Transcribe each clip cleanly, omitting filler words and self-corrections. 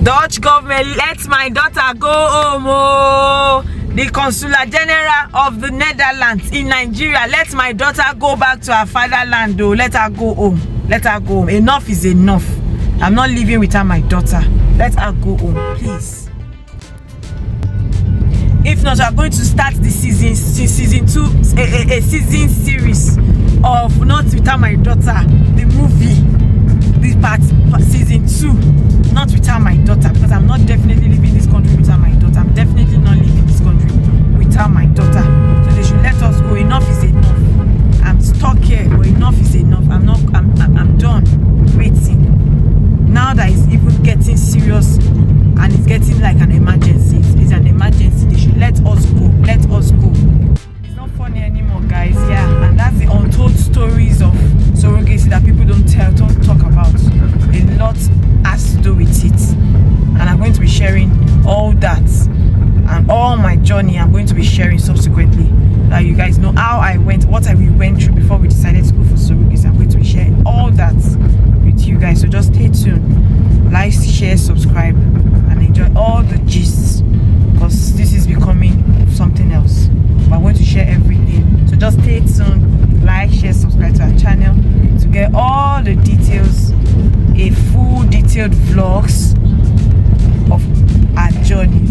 Dutch government, let my daughter go home. Oh, the Consulate General of the Netherlands in Nigeria, let my daughter go back to her fatherland. Oh, let her go home. Let her go home. Enough is enough. I'm not living without my daughter. Let her go home, please. If not, we are going to start the season 2, a season series of Not Without My Daughter, the movie, this part season 2, Not Without My Daughter, because I'm not definitely leaving this country without my daughter. I'm definitely not leaving this country without my daughter. So they should let us go. Enough is enough. I'm stuck here, but enough is enough. I'm done waiting. Now that it's even getting serious and it's getting like an emergency. It's an emergency. They should let us go. Let us go. It's not funny anymore, guys. Yeah, and that's the untold stories of surrogacy that people don't talk about. A lot has to do with it, and I'm going to be sharing all that and all my journey. I'm going to be sharing subsequently, that you guys know how I went, what we went through before we decided to go for surrogacy. I'm going to be sharing all that with you guys, so just stay tuned. Like, share, subscribe, and enjoy all the gists, because this is becoming something else. But I'm going to share everything, so just stay tuned. Like, share, subscribe to our channel to get all the details, a full detailed vlogs of our journey,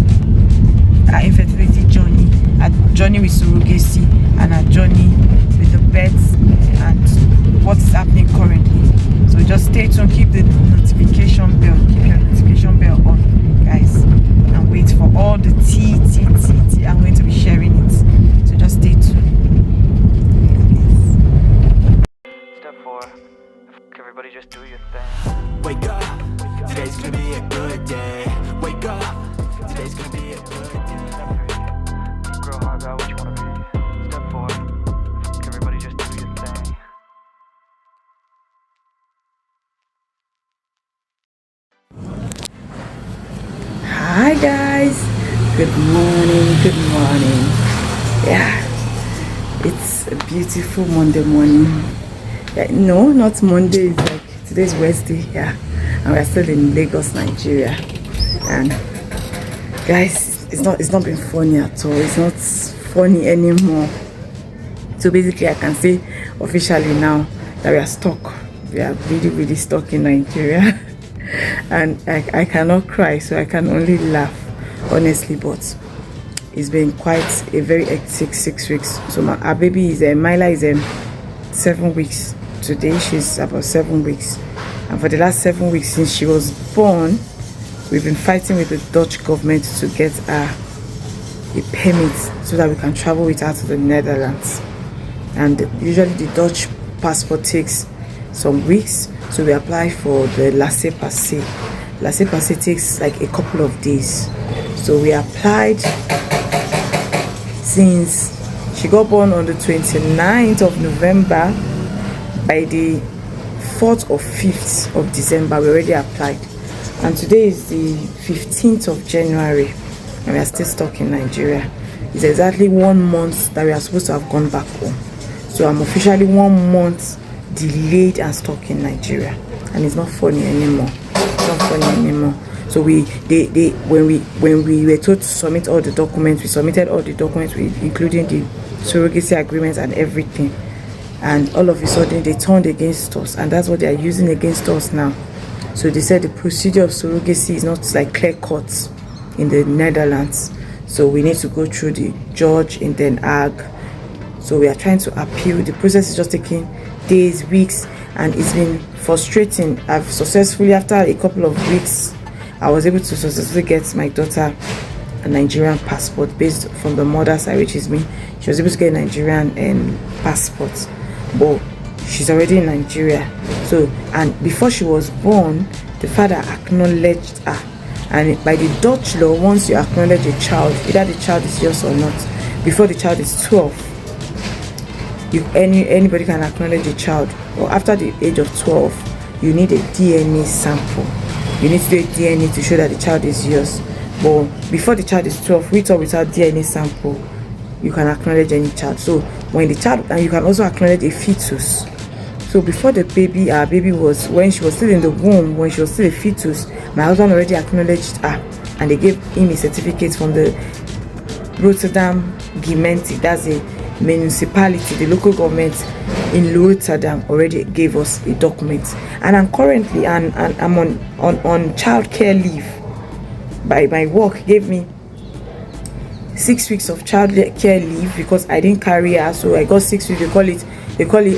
our infertility journey, our journey with surrogacy, and our journey with the births and what is happening currently. So just stay tuned, keep the notification bell, keep your notification bell on, guys, and wait for all the tea. I'm going to be sharing it, so just stay tuned. Step 4, everybody just do your thing. Wake up, today's gonna be a good day. Wake up, today's gonna be a good day. Step 3, grow hard about what you wanna be. Step 4, everybody just do your thing. Hi guys, good morning. Yeah, it's a beautiful Monday morning. Yeah, no, not Monday, it's like today's Wednesday. Yeah, and we're still in Lagos, Nigeria. And guys, it's not been funny at all. It's not funny anymore. So basically I can say officially now that we are stuck. We are really stuck in Nigeria. And I cannot cry, so I can only laugh, honestly. But it's been quite a very hectic 6 weeks. So our baby is Myla is 7 weeks today. She's about 7 weeks, and for the last 7 weeks since she was born, we've been fighting with the Dutch government to get her a permit so that we can travel with her to the Netherlands. And usually the Dutch passport takes some weeks, so we apply for the laissez-passer. Laissez-passer takes like a couple of days. So we applied since she got born on the 29th of November. By the 4th or 5th of December we already applied, and today is the 15th of January and we are still stuck in Nigeria. It's exactly 1 month that we are supposed to have gone back home. So I'm officially 1 month delayed and stuck in Nigeria, and it's not funny anymore. It's not funny anymore. So when we were told to submit all the documents, we submitted all the documents, including the surrogacy agreements and everything. And all of a sudden they turned against us, and that's what they are using against us now. So they said the procedure of surrogacy is not like clear cut in the Netherlands, so we need to go through the judge in Den Haag. So we are trying to appeal. The process is just taking days, weeks, and it's been frustrating. I've successfully, after a couple of weeks, I was able to successfully get my daughter a Nigerian passport based from the mother's side, which is me. She was able to get a Nigerian passport, but she's already in Nigeria. So, and before she was born, the father acknowledged her. And by the Dutch law, once you acknowledge a child, either the child is yours or not, before the child is 12, anybody can acknowledge a child. Or after the age of 12, you need a DNA sample. You need to do a DNA to show that the child is yours. But before the child is 12, with or without DNA sample, you can acknowledge any child. So when the child, and you can also acknowledge a fetus. So before our baby was, when she was still in the womb, when she was still a fetus, my husband already acknowledged her, and they gave him a certificate from the Rotterdam Gemeente. That's a municipality, the local government in Rotterdam already gave us a document. And I'm currently I'm on childcare leave. By my work gave me 6 weeks of childcare leave because I didn't carry her, so I got 6 weeks. They call it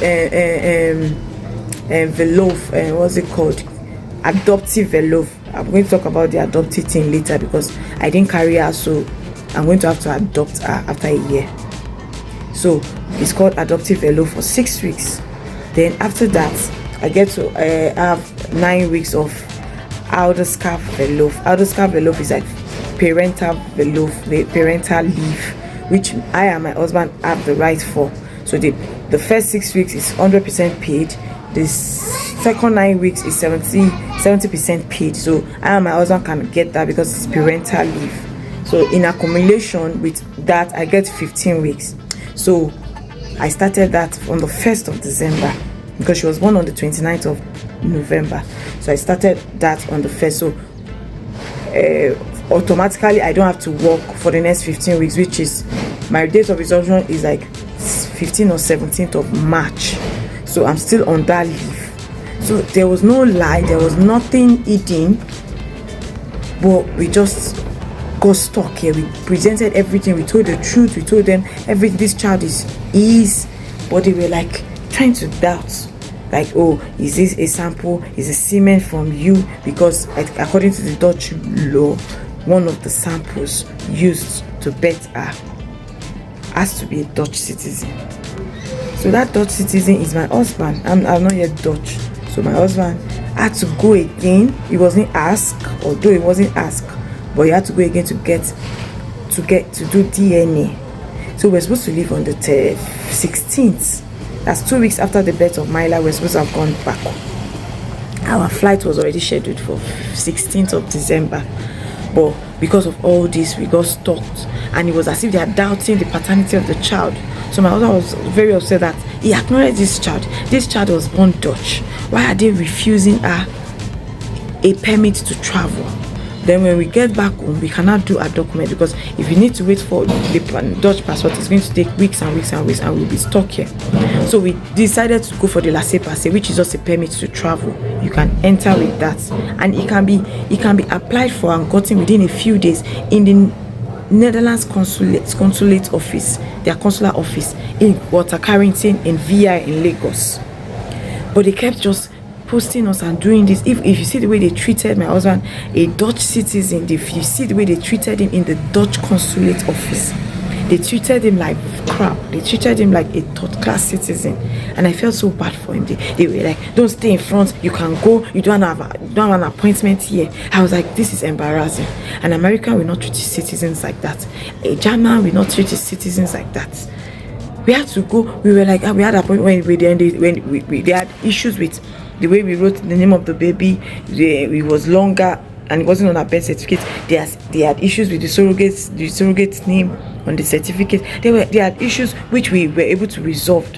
velof, what's it called, adoptive velof. I'm going to talk about the adoptive thing later because I didn't carry her, so I'm going to have to adopt her after a year. So it's called adoptive velof for 6 weeks. Then after that I get to have 9 weeks of outer-scarf velof. Outer-scarf velof is like parental velof, the parental leave, which I and my husband have the right for. So the first 6 weeks is 100% paid. The second 9 weeks is 70% paid. So I and my husband can get that because it's parental leave. So in accumulation with that, I get 15 weeks. So I started that on the 1st of December because she was born on the 29th of November. So I started that on the 1st. So automatically I don't have to work for the next 15 weeks, which is my date of resumption is like 15th or 17th of March. So I'm still on that leave. So there was no lie, there was nothing hidden, but we just got stuck here. We presented everything, we told the truth, we told them everything. This child is, but they were like trying to doubt, like, oh, is this a sample, is a semen from you? Because according to the Dutch law, one of the samples used to bet her has to be a Dutch citizen. So that Dutch citizen is my husband. I'm not yet Dutch. So my husband had to go again. He wasn't asked, although he wasn't asked, but he had to go again to do DNA. So we're supposed to leave on the 16th. That's 2 weeks after the birth of Myla. We're supposed to have gone back. Our flight was already scheduled for 16th of December. But because of all this, we got stuck. And it was as if they are doubting the paternity of the child. So my husband was very upset that he acknowledged this child. This child was born Dutch. Why are they refusing her a permit to travel? Then when we get back home, we cannot do a document because if you need to wait for the Dutch passport, it's going to take weeks and weeks and weeks, and we'll be stuck here. So we decided to go for the laissez-passer, which is just a permit to travel. You can enter with that, and it can be applied for and gotten within a few days in the Netherlands consulate office, their consular office in Water Carrington in VI in Lagos. But they kept just posting us and doing this. If you see the way they treated my husband, a Dutch citizen, if you see the way they treated him in the Dutch consulate office, they treated him like crap. They treated him like a third-class citizen, and I felt so bad for him. They were like, don't stay in front, you can go, you don't have an appointment here. I was like, this is embarrassing. An American will not treat his citizens like that. A German will not treat his citizens like that. We had to go. We were like, we had an appointment when they had issues with the way we wrote the name of the baby. It was longer and it wasn't on our birth certificate. They had issues with the surrogate's name on the certificate. They had issues which we were able to resolve.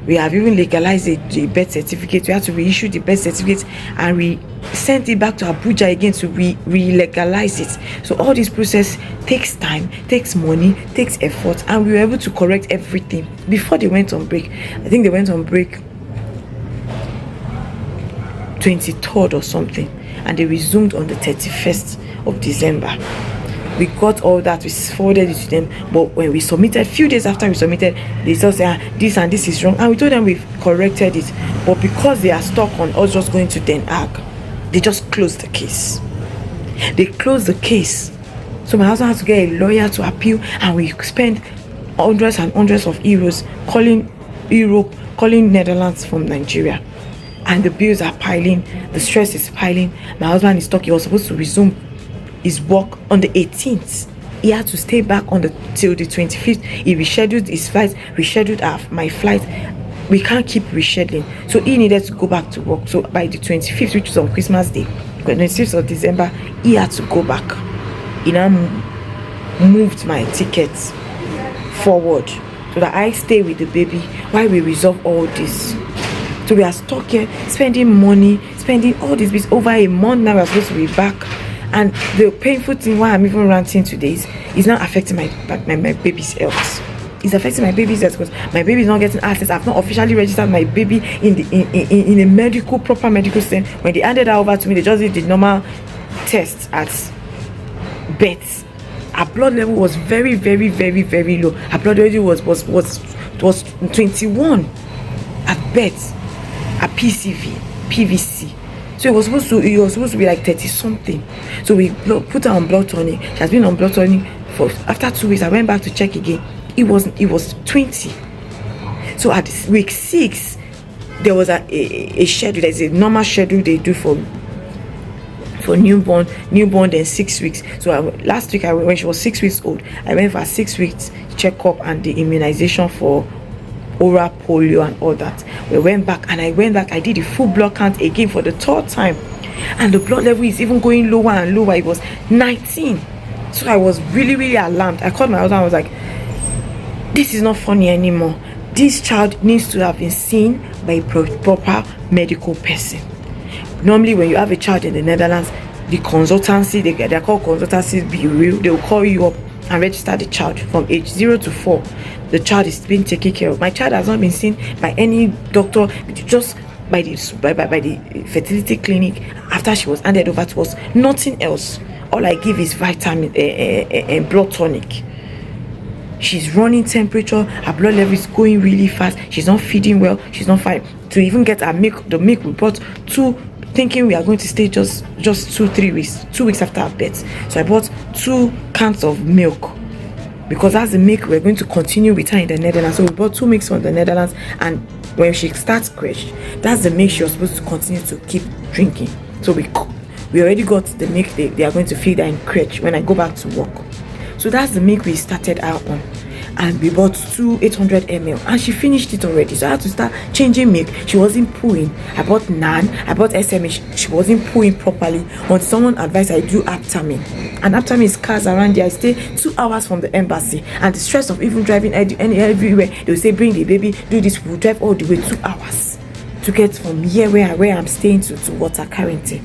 We have even legalized the birth certificate. We had to reissue the birth certificate and we sent it back to Abuja again to re-legalize it. So all this process takes time, takes money, takes effort, and we were able to correct everything before they went on break. I think they went on break 23rd or something, and they resumed on the 31st of December. We got all that, we forwarded it to them, but when we submitted, few days after we submitted, they still say this and this is wrong, and we told them we've corrected it, but because they are stuck on us just going to Den Haag, they just closed the case. They closed the case. So my husband had to get a lawyer to appeal, and we spent hundreds and hundreds of euros calling Netherlands from Nigeria. And the bills are piling, the stress is piling. My husband is stuck. He was supposed to resume his work on the 18th. He had to stay back till the 25th. He rescheduled his flight, rescheduled my flight. We can't keep rescheduling. So he needed to go back to work. So by the 25th, which was on Christmas Day, the 26th of December, he had to go back. He now moved my tickets forward so that I stay with the baby while we resolve all this. So we are stuck here, spending money, spending all this bits over a month now. We're supposed to be back. And the painful thing why I'm even ranting today is not affecting my baby's health. It's affecting my baby's health because my baby is not getting access. I've not officially registered my baby in a proper medical center. When they handed her over to me, they just did the normal test at birth. Her blood level was very, very, very, very low. Her blood level was 21 at birth. A PVC. So it was supposed to be like 30 something. So we put her on blood tonic. She has been on blood tonic for after 2 weeks. I went back to check again. It was 20. So at week 6, there was a schedule. There's a normal schedule they do for newborn then 6 weeks. So last week when she was 6 weeks old, I went for a 6 weeks checkup and the immunization for oral polio and all that. I went back. I did the full blood count again for the 3rd time, and the blood level is even going lower and lower. It was 19. So I was really, really alarmed. I called my husband. I was like, this is not funny anymore. This child needs to have been seen by a proper medical person. Normally when you have a child in the Netherlands, the consultancy, they're called consultancies, be real, they'll call you up and register the child from age 0 to 4. The child is being taken care of. My child has not been seen by any doctor, just by the fertility clinic. After she was handed over to us, nothing else. All I give is vitamin and blood tonic. She's running temperature, her blood level is going really fast, she's not feeding well, she's not fine. To even get her milk, the milk we brought thinking we are going to stay just 2-3 weeks, 2 weeks after her birth. So I bought 2 cans of milk, because that's the milk we're going to continue with her in the Netherlands. So we bought 2 milks from the Netherlands, and when she starts crèche, that's the milk she was supposed to continue to keep drinking. So we already got the milk they are going to feed her in crèche when I go back to work. So that's the milk we started out on, and we bought 2 800 ml, and she finished it already. So I had to start changing milk. She wasn't pooing. I bought NAN, I bought SMA. She wasn't pooing properly. Until someone advised I do Aptamine, and Aptamine is cars around there. I stay 2 hours from the embassy, and the stress of even driving everywhere, they will say bring the baby, do this. We'll drive all the way 2 hours to get from here where I'm staying to Water Carrington.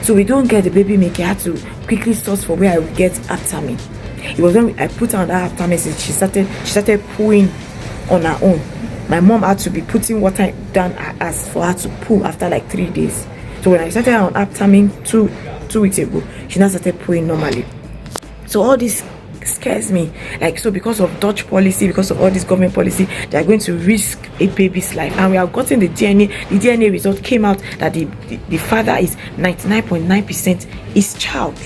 So we don't get the baby milk. I had to quickly source for where I would get Aptamine. It was when I put her on that Aptamine, she started pooing on her own. My mom had to be putting water down as for her to poo after like 3 days. So when I started her on Aptamine 2 weeks ago, she now started pooing normally. So all this scares me. Like, so because of Dutch policy, because of all this government policy, they are going to risk a baby's life. And we have gotten the DNA result came out that the father is 99.9% his child.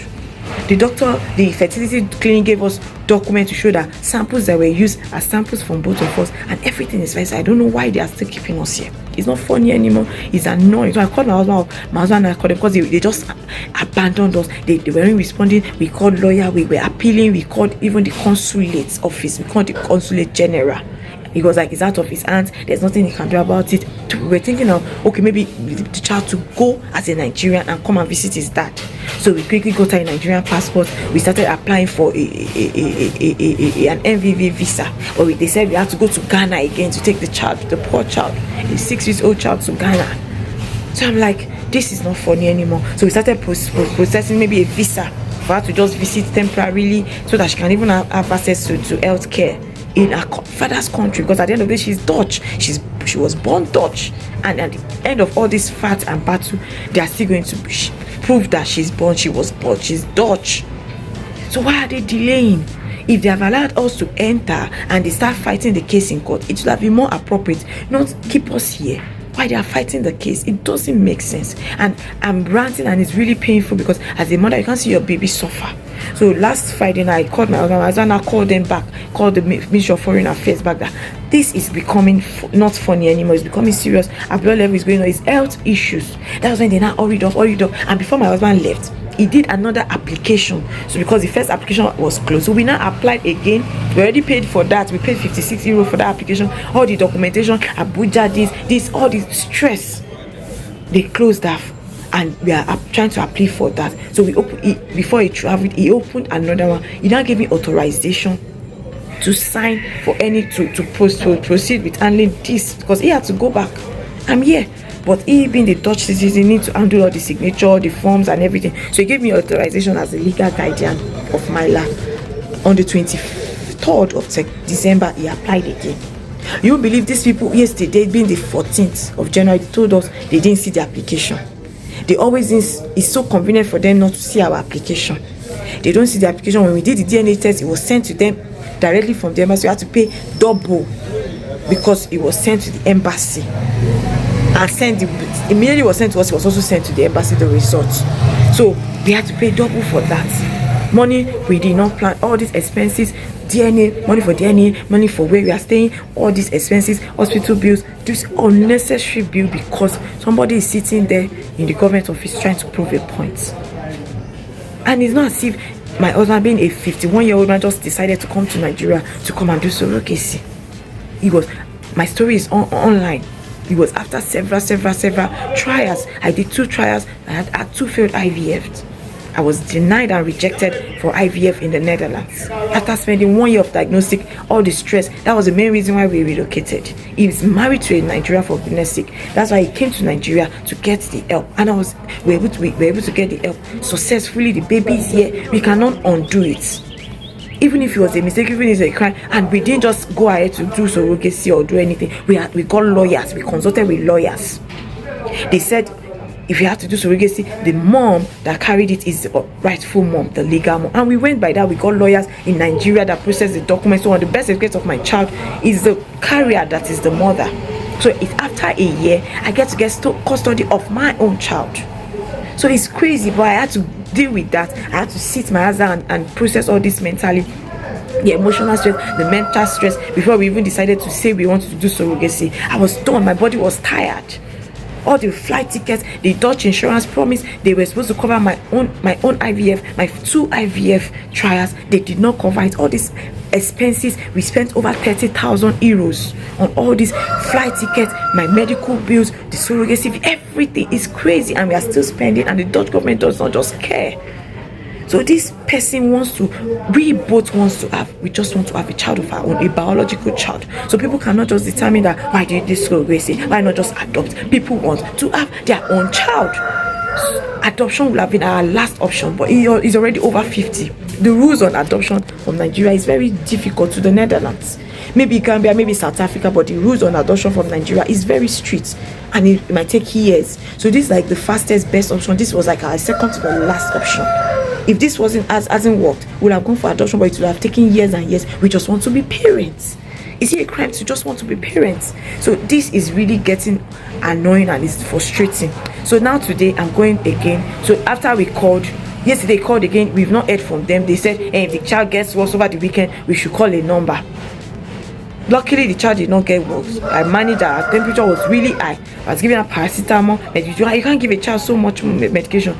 The fertility clinic gave us documents to show that samples that were used are samples from both of us, and everything is fine. So I don't know why they are still keeping us here. It's not funny anymore. It's annoying. So I called my husband and I called them, because they just abandoned us. They weren't responding. We called lawyer. We were appealing. We called even the consulate office. We called the consulate general. He was like, it's out of his hands. There's nothing he can do about it. We were thinking of, okay, maybe the child to go as a Nigerian and come and visit his dad. So we quickly got a Nigerian passport. We started applying for an NVV visa. But they said we had to go to Ghana again to take the child, the poor child, a 6 years old child, to Ghana. So I'm like, this is not funny anymore. So we started processing maybe a visa for her to just visit temporarily, so that she can even have access to health care in her father's country, because at the end of the day, she's Dutch. She was born Dutch, and at the end of all this fight and battle, they are still going to prove that she's Dutch. So why are they delaying? If they have allowed us to enter and they start fighting the case in court, it would have been more appropriate, not keep us here. Why they are fighting the case? It doesn't make sense. And I'm ranting, and it's really painful, because as a mother, you can't see your baby suffer. So last Friday night, I called my husband. I called them back, called the Ministry of Foreign Affairs back, that this is becoming not funny anymore. It's becoming serious. Our blood level is going on. It's health issues. That was when they now hurried up. And before my husband left, he did another application. So because the first application was closed, so we now applied again. We already paid for that. We paid €56 for that application. All the documentation, Abuja, this, all the stress. They closed that, and we are trying to apply for that. So we before he traveled, he opened another one. He now gave me authorization to sign for to proceed with handling this, because he had to go back I'm here. But he being the Dutch citizen, need to handle all the signature, the forms and everything. So he gave me authorization as the legal guardian of my life. On the 23rd of December, he applied again. You won't believe these people yesterday, being the 14th of January, they told us they didn't see the application. They always, it's so convenient for them not to see our application. They don't see the application. When we did the DNA test, it was sent to them directly from the embassy. We had to pay double because it was sent to the embassy. And immediately it was sent to us, it was also sent to the embassy, the results. So we had to pay double for that. Money we did not plan, all these expenses, DNA, money for DNA, money for where we are staying, all these expenses, hospital bills, this unnecessary bill because somebody is sitting there in the government office trying to prove a point. And it's not as if my husband, being a 51-year-old man, just decided to come to Nigeria to come and do surrogacy. My story is online. It was after several trials. I did 2 trials. I had 2 failed IVFs. I was denied and rejected for IVF in the Netherlands. After spending 1 year of diagnostic, all the stress, that was the main reason why we relocated. He was married to a Nigerian, for goodness sake. That's why he came to Nigeria to get the help. And we were able to get the help successfully. The baby is here. We cannot undo it. Even if it was a mistake, even if it's a crime, and we didn't just go ahead to do surrogacy or do anything, we got lawyers. We consulted with lawyers. They said if you have to do surrogacy, the mom that carried it is the rightful mom, the legal mom. And we went by that. We got lawyers in Nigeria that process the documents. So one of the best certificates of my child is the carrier that is the mother. So it's after a year, I get to get custody of my own child. So it's crazy, but I had to deal with that. I had to sit my husband and process all this mentally, the emotional stress, the mental stress, before we even decided to say we wanted to do surrogacy. I was done. My body was tired. All the flight tickets, the Dutch insurance promised they were supposed to cover my own IVF, my 2 IVF trials. They did not cover it. All these expenses, we spent over 30,000 euros on all these flight tickets, my medical bills, the surrogacy, everything is crazy, and we are still spending, and the Dutch government does not just care. So this person we just want to have a child of our own, a biological child. So people cannot just determine that why did this surrogacy, why not just adopt? People want to have their own child. Adoption would have been our last option, but he's already over 50. The rules on adoption from Nigeria is very difficult to the Netherlands. Maybe Gambia, maybe South Africa, but the rules on adoption from Nigeria is very strict, and it might take years. So this is like the fastest, best option. This was like our second to the last option. If this hasn't worked, we would have gone for adoption, but it would have taken years and years. We just want to be parents. Is it a crime to just want to be parents? So this is really getting annoying and it's frustrating. So now today I'm going again. So after we called, yesterday called again, we've not heard from them. They said, hey, if the child gets worse over the weekend, we should call a number. Luckily, the child did not get worse. I managed that. Her temperature was really high. I was giving her paracetamol. You can't give a child so much medication.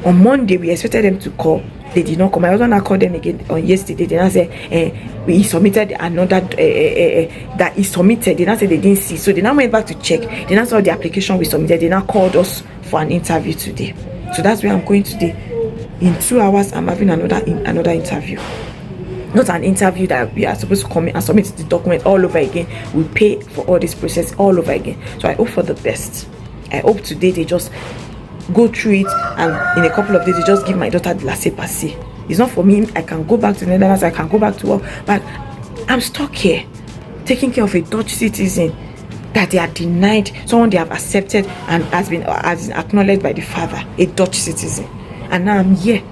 On Monday, we expected them to call. They did not come. My husband called them again on yesterday. They now said he submitted another that he submitted. They now said they didn't see. So they now went back to check. They now saw the application we submitted. They now called us for an interview today. So that's where I'm going today. In 2 hours, I'm having another interview. Not an interview that we are supposed to come in and submit the document all over again. We pay for all this process all over again. So I hope for the best. I hope today they just go through it, and in a couple of days they just give my daughter the laissez-passer. It's not for me. I can go back to the Netherlands, I can go back to work, but I'm stuck here taking care of a Dutch citizen that they are denied, someone they have accepted and has been acknowledged by the father, a Dutch citizen, and now I'm here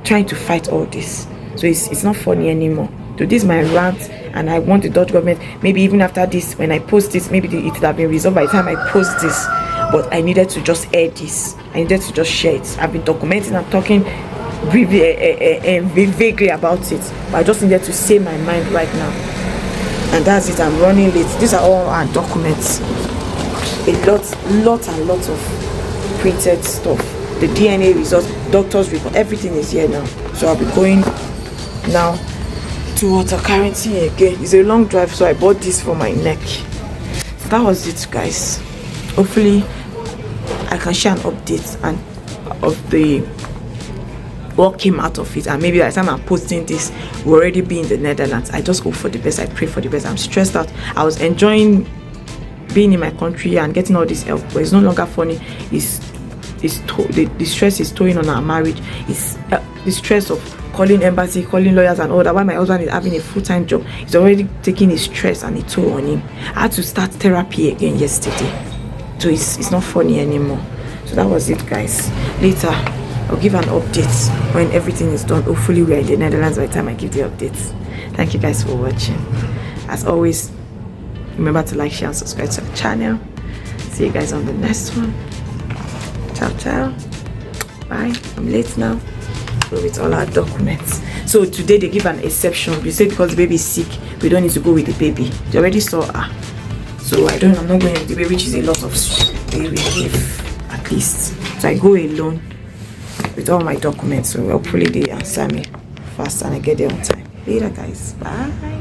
trying to fight all this. So it's not funny anymore. So this is my rant, and I want the Dutch government, maybe even after this, when I post this, maybe it would have been resolved by the time I post this. But I needed to just air this. I needed to just share it. I've been documenting and talking vaguely about it, but I just needed to say my mind right now. And that's it. I'm running late. These are all our documents. A lot of printed stuff. The DNA results, doctor's report, everything is here now. So I'll be going now to water currency again. It's a long drive, so I bought this for my neck. So that was it, guys. Hopefully I can share an update and of the what came out of it, and maybe by the time I'm posting this we'll already be in the Netherlands. I just hope for the best. I pray for the best. I'm stressed out. I was enjoying being in my country and getting all this help, but it's no longer funny. The stress is towing on our marriage. It's the stress of calling embassy, calling lawyers and all that. While my husband is having a full-time job, he's already taking his stress and a toll on him. I had to start therapy again yesterday, so it's not funny anymore. So that was it, guys. Later I'll give an update when everything is done. Hopefully we're in the Netherlands by the time I give the updates. Thank you guys for watching. As always, remember to like, share and subscribe to the channel. See you guys on the next one. Ciao ciao. Bye. I'm late now with all our documents. So today they give an exception. They say because the baby is sick, we don't need to go with the baby. They already saw her, so I'm not going with the baby, which is a lot of relief at least. So I go alone with all my documents. So hopefully they answer me fast and I get there on time. Later, guys. Bye.